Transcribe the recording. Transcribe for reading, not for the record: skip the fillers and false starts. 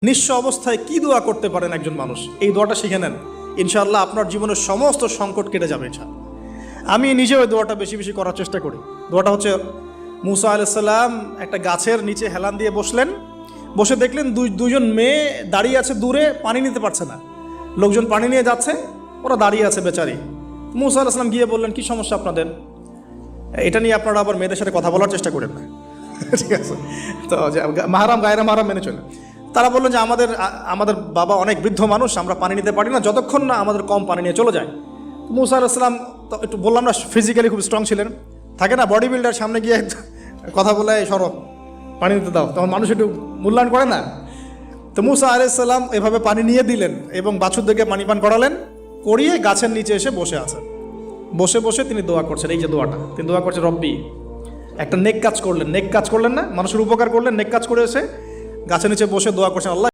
নিঃস্ব অবস্থায় কি দোয়া করতে পারেন একজন মানুষ, এই দোয়াটা শিখে নেন, ইনশাআল্লাহ আপনার জীবনের সমস্ত সংকট কেটে যাবে। আমি নিজে ওই দোয়াটা বেশি বেশি করার চেষ্টা করি। দোয়াটা হচ্ছে, মুসা আলাইহিস সালাম একটা গাছের নিচে হেলান দিয়ে বসলেন, বসে দেখলেন দুইজন মেয়ে দাঁড়িয়ে আছে দূরে, পানি নিতে পারছে না, লোকজন পানি নিয়ে যাচ্ছে, ওরা দাঁড়িয়ে আছে বেচারি। মুসা আলাইহিস সালাম গিয়ে বললেন, কি সমস্যা আপনাদের? এটা নিয়ে আপনারা আবার মেয়েদের সাথে কথা বলার চেষ্টা করেন না, ঠিক আছে? তো মাহারাম গায়রা মাহারাম মেনে চলে। তারা বললেন যে আমাদের বাবা অনেক বৃদ্ধ মানুষ, আমরা পানি নিতে পারি না যতক্ষণ না আমাদের কম পানি নিয়ে চলে যায়। মুসা আলাইহিস সালাম তো একটু বললাম না, ফিজিক্যালি খুব স্ট্রং ছিলেন, থাকে না বডি বিল্ডার, সামনে গিয়ে কথা বলে সরো পানি নিতে দাও, তখন মানুষ একটু মূল্যায়ন করে না। তো মুসা আলাইহিস সালাম এভাবে পানি নিয়ে দিলেন এবং বাছুরদেরকে পানি পান করালেন, করিয়ে গাছের নিচে এসে বসে আছেন। বসে বসে তিনি দোয়া করছেন, এই যে দোয়াটা তিনি দোয়া করছেন, রব্বি, একটা নেক কাজ করলেন, নেক কাজ করলেন না, মানুষের উপকার করলেন, নেক কাজ করে এসে গাছের নিচে বসে দোয়া করছেন, আল্লাহ